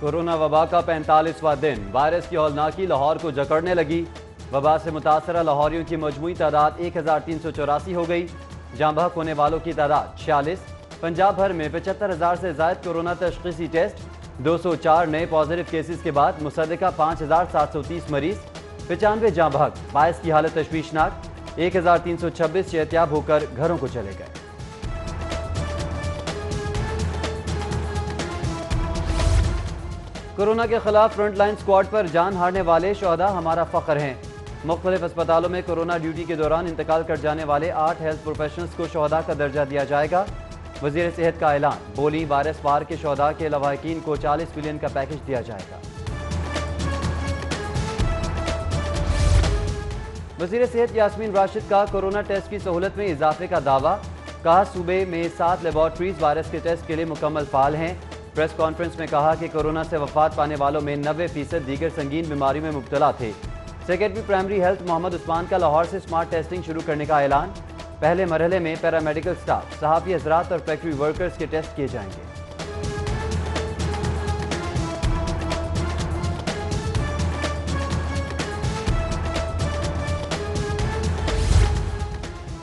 Corona وبا کا 45واں دن، virus کی ہولناکی لاہور کو جکڑنے لگی۔ وبا سے متاثرہ لاہوریوں کی مجموعی تعداد 1384 ہو گئی۔ جاں بحق ہونے والوں کی تعداد 46۔ پنجاب بھر میں 75,000 سے زائد کورونا تشخیصی ٹیسٹ۔ 204 نئے پازیٹیو کیسز کے بعد مصدقہ 5,730 مریض، 95 جاں بحق، 22 کی حالت تشویشناک، 1,326 صحتیاب ہو کر گھروں کو چلے گئے۔ کورونا کے خلاف فرنٹ لائن سکواڈ پر جان ہارنے والے شہداء ہمارا فخر ہیں۔ مختلف اسپتالوں میں کورونا ڈیوٹی کے دوران انتقال کر جانے والے 8 ہیلتھ پروفیشنلز کو شہداء کا درجہ دیا جائے گا۔ وزیر صحت کا اعلان، بولی وائرس پار کے شہداء کے لواحقین کو 40 ملین کا پیکج دیا جائے گا۔ وزیر صحت یاسمین راشد کا کورونا ٹیسٹ کی سہولت میں اضافے کا دعویٰ، کہا صوبے میں 7 لیبارٹریز وائرس کے ٹیسٹ کے لیے مکمل فعال ہیں۔ پریس کانفرنس میں کہا کہ کورونا سے وفات پانے والوں میں 90% دیگر سنگین بیماری میں مبتلا تھے۔ Secretary primary health Muhammad Usman کا لاہور سے سمارٹ ٹیسٹنگ شروع کرنے کا اعلان۔ پہلے مرحلے میں پیرامیڈیکل سٹاف، صحافی حضرات اور فیکٹری ورکرز کے ٹیسٹ کیے جائیں گے۔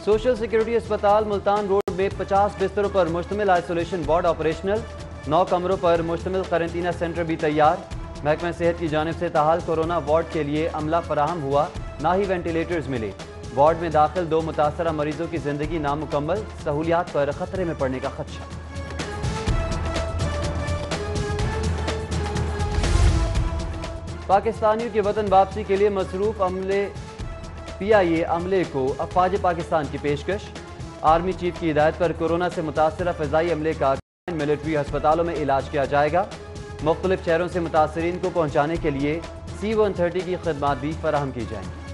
سوشل سیکورٹی اسپتال ملتان روڈ میں 50 بستروں پر مشتمل آئسولیشن وارڈ آپریشنل، 9 کمروں پر مشتمل قرنطینہ سینٹر بھی تیار۔ محکمہ صحت کی جانب سے تاحال کورونا وارڈ کے لیے عملہ فراہم ہوا، نہ ہی وینٹیلیٹرز ملے۔ وارڈ میں داخل 2 متاثرہ مریضوں کی زندگی نامکمل، سہولیات پر خطرے میں پڑنے کا خدشہ۔ پاکستانیوں کی وطن واپسی کے لیے مصروف پی آئی اے عملے کو افواج پاکستان کی پیشکش۔ آرمی چیف کی ہدایت پر کورونا سے متاثرہ فضائی عملے کا ملٹری ہسپتالوں میں علاج کیا جائے گا۔ مختلف شہروں سے متاثرین کو پہنچانے کے لیے C-130 کی خدمات بھی فراہم کی جائیں گی۔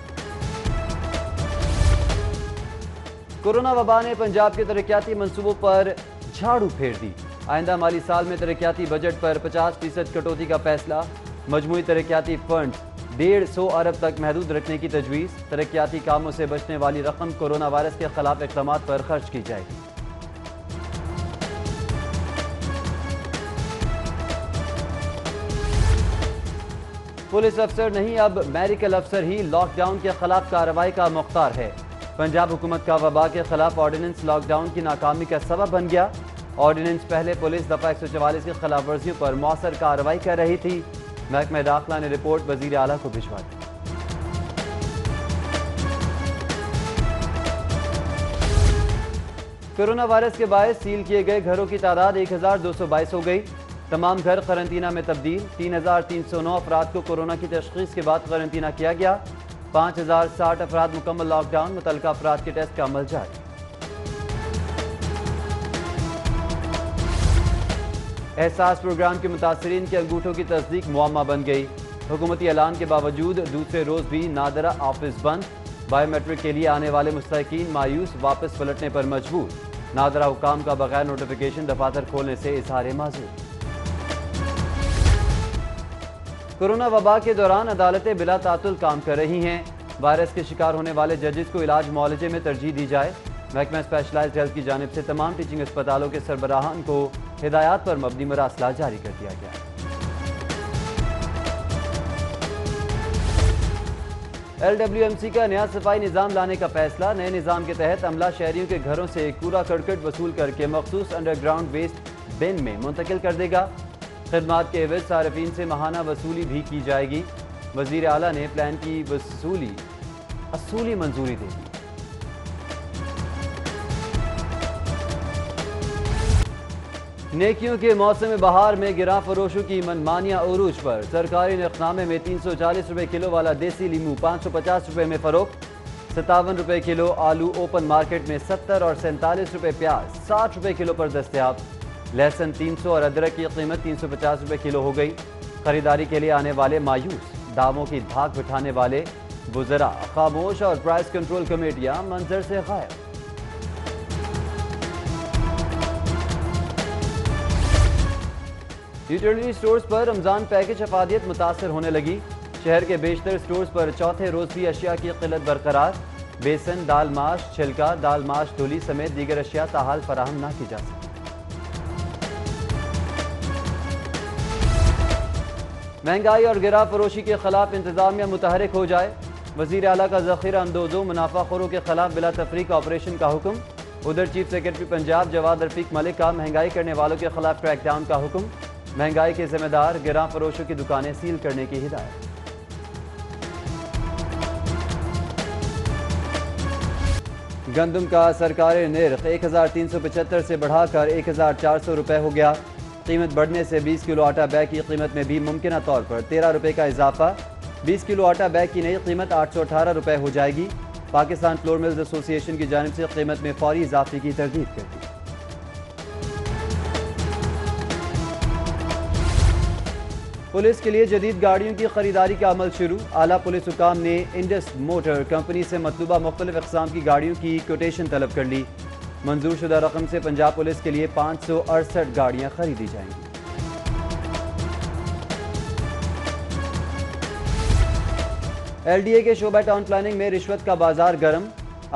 کورونا وبا نے پنجاب کے ترقیاتی منصوبوں پر جھاڑو پھیر دی۔ آئندہ مالی سال میں ترقیاتی بجٹ پر 50% کٹوتی کا فیصلہ۔ مجموعی ترقیاتی فنڈز 150 ارب تک محدود رکھنے کی تجویز۔ ترقیاتی کاموں سے بچنے والی رقم کورونا وائرس کے خلاف اقدامات پر خرچ کی جائے گی۔ پولیس افسر نہیں، اب میڈیکل افسر ہی لاک ڈاؤن کے خلاف کارروائی کا مختار ہے۔ پنجاب حکومت کا وبا کے خلاف آرڈیننس لاک ڈاؤن کی ناکامی کا سبب بن گیا۔ آرڈیننس پہلے پولیس دفعہ 144 کی خلاف ورزیوں پر مؤثر کارروائی کر رہی تھی۔ محکمہ داخلہ نے رپورٹ وزیر اعلیٰ کو بھجوا دی۔ کورونا وائرس کے باعث سیل کیے گئے گھروں کی تعداد 1222 ہو گئی۔ تمام گھر قرنطینہ میں تبدیل۔ 3309 افراد کو کورونا کی تشخیص کے بعد قرنطینہ کیا گیا۔ 5060 افراد مکمل لاک ڈاؤن، متعلقہ افراد کے ٹیسٹ کا عمل جاری۔ احساس پروگرام کے متاثرین کے انگوٹھوں کی تصدیق معمہ بن گئی۔ حکومتی اعلان کے باوجود دوسرے روز بھی نادرہ آفس بند۔ بائیو میٹرک کے لیے آنے والے مستحقین مایوس، واپس پلٹنے پر مجبور۔ نادرہ حکام کا بغیر نوٹیفیکیشن دفاتر کھولنے سے اظہار معذور۔ کورونا وبا کے دوران عدالتیں بلا تعطل کام کر رہی ہیں۔ وائرس کے شکار ہونے والے ججز کو علاج معالجے میں ترجیح دی جائے۔ محکمہ اسپیشلائزڈ ہیلتھ کی جانب سے تمام ٹیچنگ اسپتالوں کے سربراہان کو ہدایات پر مبنی مراسلہ جاری کر دیا گیا۔ LWMC کا نیا صفائی نظام لانے کا فیصلہ۔ نئے نظام کے تحت عملہ شہریوں کے گھروں سے کوڑا کرکٹ وصول کر کے مخصوص انڈر گراؤنڈ ویسٹ بن میں منتقل کر دے گا۔ خدمات کے عوض صارفین سے ماہانہ وصولی بھی کی جائے گی۔ وزیر اعلیٰ نے پلان کی اصولی منظوری دے دی۔ نیکیوں کے موسم بہار میں گراں فروشوں کی منمانیاں عروج پر۔ سرکاری نرخنامے میں 340 روپے کلو والا دیسی لیمو 550 روپے میں فروخت۔ 57 روپے کلو آلو اوپن مارکیٹ میں 70 اور 47 روپے پیاز 60 روپے کلو پر دستیاب۔ لہسن 300 اور ادرک کی قیمت 350 روپے کلو ہو گئی۔ خریداری کے لیے آنے والے مایوس، داموں کی دھاک بٹھانے والے وزراء خاموش اور پرائس کنٹرول کمیٹیاں منظر سے غائب۔ یوٹیلیٹی سٹورز پر رمضان پیکج افادیت متاثر ہونے لگی۔ شہر کے بیشتر سٹورز پر چوتھے روز بھی اشیاء کی قلت برقرار۔ بیسن، دال ماش، چھلکا، دال ماش دھلی سمیت دیگر اشیاء تاحال فراہم نہ کی جا سکی۔ مہنگائی اور گرا فروشی کے خلاف انتظامیہ متحرک ہو جائے، وزیر اعلیٰ کا ذخیرہ اندوزوں منافع خوروں کے خلاف بلا تفریق آپریشن کا حکم۔ ادھر چیف سیکرٹری پنجاب جواد رفیق ملک کا مہنگائی کرنے والوں کے خلاف کریک ڈاؤن کا حکم، مہنگائی کے ذمہ دار گراں فروشوں کی دکانیں سیل کرنے کی ہدایت۔ گندم کا سرکاری نرخ 1375 سے بڑھا کر 1400 روپے ہو گیا۔ قیمت بڑھنے سے 20 کلو آٹا بیگ کی قیمت میں بھی ممکنہ طور پر 13 روپے کا اضافہ، 20 کلو آٹا بیگ کی نئی قیمت 818 روپے ہو جائے گی۔ پاکستان فلور ملز ایسوسی ایشن کی جانب سے قیمت میں فوری اضافے کی تردید کر دی۔ پولیس کے لیے جدید گاڑیوں کی خریداری کا عمل شروع، اعلیٰ پولیس حکام نے انڈس موٹر کمپنی سے مطلوبہ مختلف اقسام کی گاڑیوں کی کوٹیشن طلب کر لی۔ منظور شدہ رقم سے پنجاب پولیس کے لیے 568 گاڑیاں خریدی جائیں گی۔ ایل ڈی اے کے شعبہ ٹاؤن پلاننگ میں رشوت کا بازار گرم،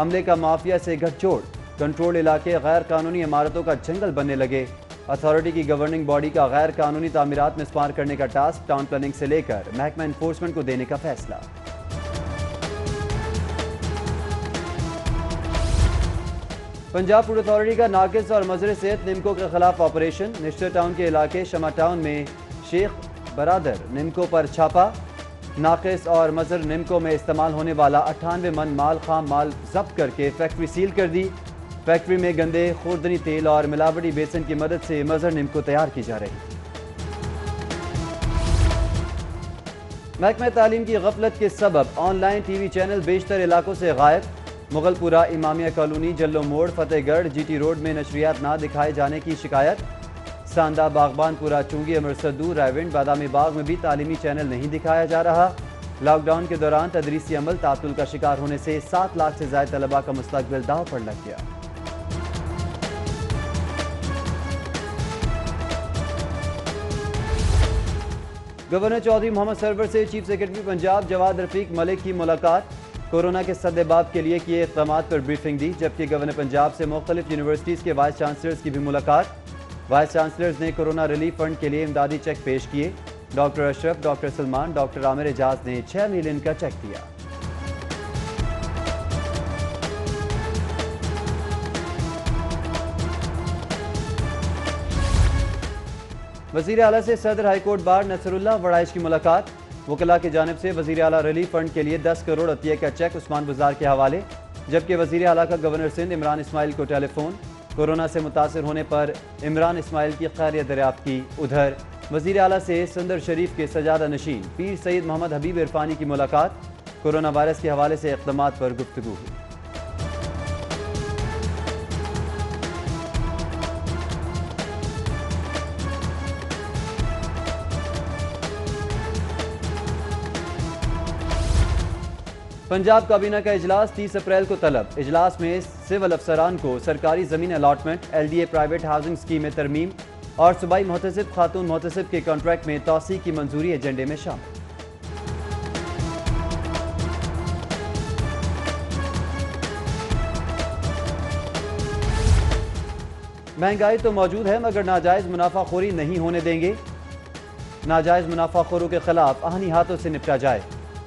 عملے کا مافیا سے گٹھ جوڑ، کنٹرول علاقے غیر قانونی عمارتوں کا جنگل بننے لگے۔ اتھارٹی کی گورننگ باڈی کا غیر قانونی تعمیرات مسمار کرنے کا ٹاسک ٹاؤن پلاننگ سے لے کر محکمہ انفورسمنٹ کو دینے کا فیصلہ۔ پنجاب فوڈ اتھارٹی کا ناقص اور مضر صحت نمکو کے خلاف آپریشن، نشتر ٹاؤن کے علاقے شمع ٹاؤن میں شیخ برادر نمکو پر چھاپا، ناقص اور مضر نمکو میں استعمال ہونے والا 98 من مال خام مال ضبط کر کے فیکٹری سیل کر دی۔ فیکٹری میں گندے خوردنی تیل اور ملاوٹی بیسن کی مدد سے مضر نمکو تیار کی جا رہی۔ محکمہ تعلیم کی غفلت کے سبب on line T V channel بیشتر علاقوں سے غائب، مغل پورہ، امامیہ کالونی، جلو موڑ، فتح گڑھ، جی ٹی روڈ میں نشریات نہ دکھائے جانے کی شکایت۔ ساندہ، باغبان پورہ، چونگی، امرسدو، رائیونڈ، بادامی باغ میں بھی تعلیمی چینل نہیں دکھایا جا رہا۔ لاک ڈاؤن کے دوران تدریسی عمل تعطل کا شکار ہونے سے 7 لاکھ سے زائد طلباء کا مستقبل داؤ پر لگ گیا۔ گورنر چودھری محمد سرور سے چیف سیکرٹری پنجاب جواد رفیق ملک کی ملاقات، کورونا کے سدباب کے لیے کیے اقدامات پر بریفنگ دی، جبکہ گورنر پنجاب سے مختلف یونیورسٹیز کے وائس چانسلرز کی بھی ملاقات۔ وائس چانسلرز نے کورونا ریلیف فنڈ کے لیے امدادی چیک پیش کیے۔ ڈاکٹر اشرف، ڈاکٹر سلمان، ڈاکٹر عامر اعجاز نے 6 ملین کا چیک دیا۔ وزیر اعلیٰ سے صدر ہائی کورٹ بار نصر اللہ وڑائش کی ملاقات، وکلاء کی جانب سے وزیر اعلیٰ ریلیف فنڈ کے لیے 10 کروڑ عطیہ کا چیک عثمان بزار کے حوالے، جبکہ وزیر اعلیٰ کا گورنر سندھ عمران اسماعیل کو ٹیلی فون، کورونا سے متاثر ہونے پر عمران اسماعیل کی خیریت دریافت کی۔ ادھر وزیر اعلیٰ سے سندر شریف کے سجادہ نشین پیر سید محمد حبیب عرفانی کی ملاقات، کورونا وائرس کے حوالے سے اقدامات پر گفتگو ہوئی۔ پنجاب کابینہ کا اجلاس 30 اپریل کو طلب، اجلاس میں سول افسران کو سرکاری زمین allotment, L D a private housing scheme میں ترمیم اور صوبائی محتسب خاتون محتسب کے کانٹریکٹ میں توسیع کی منظوری ایجنڈے میں شامل۔ مہنگائی تو موجود ہے مگر ناجائز منافع خوری نہیں ہونے دیں گے، ناجائز منافع خوروں کے خلاف آہنی ہاتھوں سے نپٹا جائے۔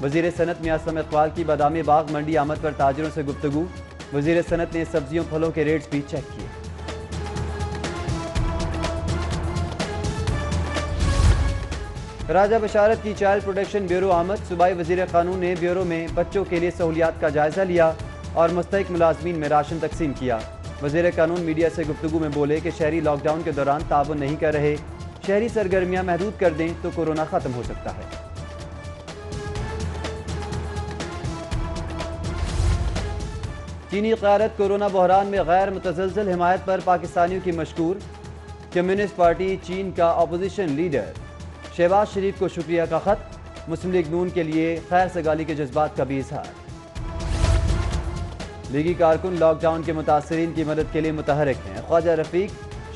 وزیر صنعت میاں اسلم اقبال کی بادامی باغ منڈی آمد پر تاجروں سے گفتگو، وزیر صنعت نے سبزیوں پھلوں کے ریٹس بھی چیک کیے۔ راجہ بشارت کی چائلڈ پروٹیکشن بیورو آمد، صوبائی وزیر قانون نے بیورو میں بچوں کے لیے سہولیات کا جائزہ لیا اور مستحق ملازمین میں راشن تقسیم کیا۔ وزیر قانون میڈیا سے گفتگو میں بولے کہ شہری لاک ڈاؤن کے دوران تعاون نہیں کر رہے، شہری سرگرمیاں محدود کر دیں تو کورونا ختم ہو سکتا ہے۔ چینی قیادت کورونا بحران میں غیر متزلزل حمایت پر پاکستانیوں کی مشکور، کمیونسٹ پارٹی چین کا اپوزیشن لیڈر شہباز شریف کو شکریہ کا خط، مسلم لیگ نون کے لیے خیر سگالی کے جذبات کا بھی اظہار۔ لیگی کارکن لاک ڈاؤن کے متاثرین کی مدد کے لیے متحرک ہیں، خواجہ رفیق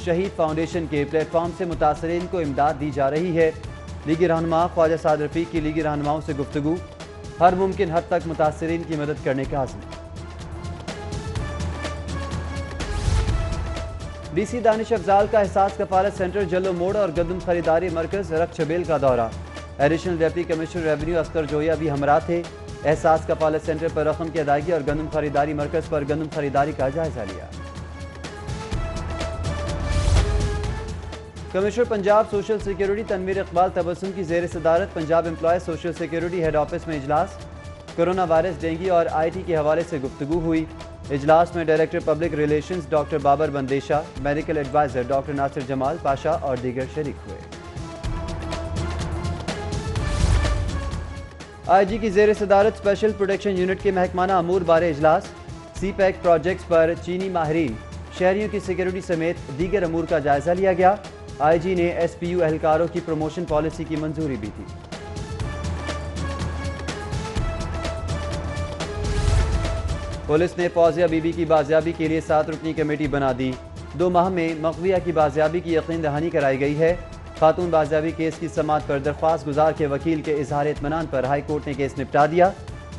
شہید فاؤنڈیشن کے پلیٹ فارم سے متاثرین کو امداد دی جا رہی ہے۔ لیگی رہنما خواجہ سعد رفیق کی لیگی رہنماؤں سے گفتگو، ہر ممکن حد تک متاثرین کی مدد کرنے کا عزم۔ ڈی سی دانش افضال کا احساس کفالت سینٹر جلو موڑ اور گندم خریداری مرکز رکھ چھبیل کا دورہ، additional deputy commissioner revenue Akhtar Joya بھی ہمراہ تھے۔ احساس کفالت سینٹر پر رقم کی ادائیگی اور گندم خریداری مرکز پر گندم خریداری کا جائزہ لیا۔ Commissioner Punjab social security Tanveer Iqbal Tabassum کی زیر صدارت Punjab employees social security head office میں اجلاس۔ کورونا وائرس، ڈینگی اور آئی ٹی کے حوالے سے گفتگو ہوئی۔ اجلاس میں director public relations doctor Babar Bandesha, medical adviser doctor Nasir Jamal Pasha اور دیگر شریک ہوئے۔ آئی جی کی زیر صدارت اسپیشل پروٹیکشن یونٹ کے محکمانہ امور بارے اجلاس۔ سی پیک پروجیکٹس پر چینی ماہرین، شہریوں کی سیکیورٹی سمیت دیگر امور کا جائزہ لیا گیا۔ آئی جی نے ایس پی یو اہلکاروں کی پروموشن پالیسی کی منظوری بھی دی۔ پولیس نے فوزیہ بی بی کی بازیابی کے لیے 7 رکنی کمیٹی بنا دی۔ 2 ماہ میں مغویہ کی بازیابی کی یقین دہانی کرائی گئی ہے۔ خاتون بازیابی کیس کی سماعت پر درخواست گزار کے وکیل کے اظہار اطمینان پر ہائی کورٹ نے کیس نپٹا دیا۔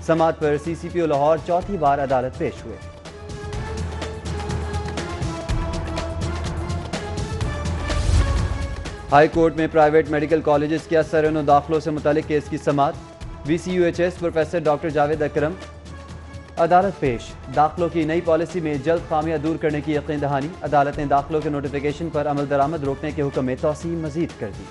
سماعت پر سی سی پی او لاہور چوتھی بار عدالت پیش ہوئے۔ ہائی کورٹ میں پرائیویٹ میڈیکل کالجز کے اثر و داخلوں سے متعلق کیس کی سماعت۔ V C U H S professor doctor Javed Akram عدالت پیش۔ داخلوں کی نئی پالیسی میں جلد خامیاں دور کرنے کی یقین دہانی۔ عدالت نے داخلوں کے نوٹیفیکیشن پر عمل درآمد روکنے کے حکم میں توسیع مزید کر دی۔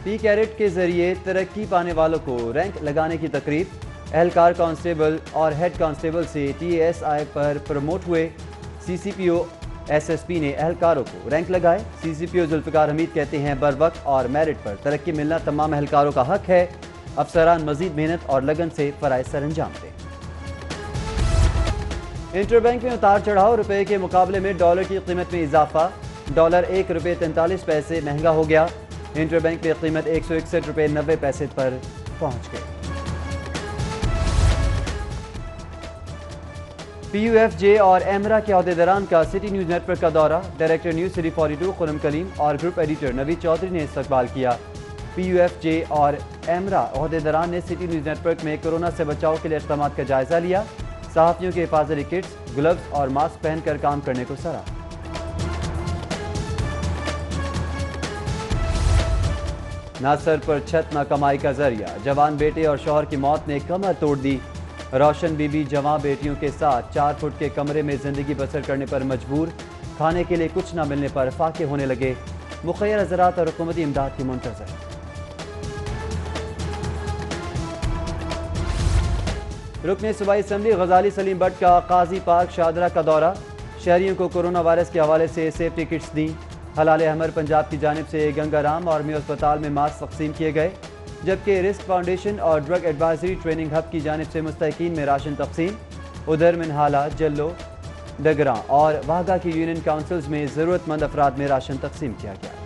پی کیڈٹ کے ذریعے ترقی پانے والوں کو رینک لگانے کی تقریب۔ اہلکار کانسٹیبل اور ہیڈ کانسٹیبل سے T S I per promote ہوئے۔ سی سی پی او ایس ایس پی نے اہلکاروں کو رینک لگائے۔ سی سی پی او ذوالفقار حمید کہتے ہیں بر وقت اور میرٹ پر ترقی ملنا تمام اہلکاروں کا حق ہے۔ افسران مزید محنت اور لگن سے فرائض سر انجام دیں۔ انٹر بینک میں اتار چڑھاؤ، روپے کے مقابلے میں ڈالر کی قیمت میں اضافہ۔ ڈالر 1 روپے 43 پیسے مہنگا ہو گیا۔ انٹر بینک میں قیمت 161 روپے 90 پیسے پر پہنچ گئی۔ پی یو ایف جے اور ایمرا کے عہدیداران کا سٹی نیوز نیٹ ورک کا دورہ۔ ڈائریکٹر نیوز سٹی 42 خرم کلیم اور گروپ ایڈیٹر نوید چودھری نے استقبال کیا۔ پی یو ایف جے اور ایمرا عہدیداران نے سٹی نیوز نیٹ ورک میں کورونا سے بچاؤ کے لیے اقدامات کا جائزہ لیا۔ صحافیوں کے حفاظتی کٹس، گلوز اور ماسک پہن کر کام کرنے کو سراہا۔ نہ سر پر چھت نہ کمائی کا ذریعہ، جوان بیٹے اور شوہر کی موت نے کمر توڑ دی۔ روشن بی بی جوان بیٹیوں کے ساتھ 4 فٹ کے کمرے میں زندگی بسر کرنے پر مجبور۔ کھانے کے لیے کچھ نہ ملنے پر فاقے ہونے لگے۔ مخیر زراعت اور حکومتی امداد کی منتظر۔ رکن صوبائی اسمبلی غزالی سلیم بٹ کا قاضی پارک شادرہ کا دورہ۔ شہریوں کو کورونا وائرس کے حوالے سے سیفٹی کٹس دیں۔ ہلال احمر پنجاب کی جانب سے گنگا رام اور میو اسپتال میں ماسک تقسیم کیے گئے، جبکہ رسک فاؤنڈیشن اور ڈرگ ایڈوائزری ٹریننگ ہب کی جانب سے مستحقین میں راشن تقسیم۔ ادھر منہالہ، جلو، ڈگراں اور واہگہ کی یونین کاؤنسلز میں ضرورت مند افراد میں راشن تقسیم کیا گیا۔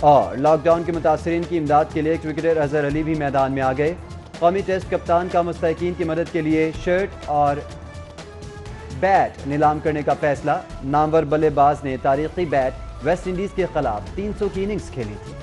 اور لاک ڈاؤن کے متاثرین کی امداد کے لیے کرکٹر اظہر علی بھی میدان میں آ گئے۔ قومی ٹیسٹ کپتان کا مستحقین کی مدد کے لیے شرٹ اور بیٹ نیلام کرنے کا فیصلہ۔ نامور بلے باز نے تاریخی بیٹ ویسٹ انڈیز کے خلاف 300 کی اننگز کھیلی تھی۔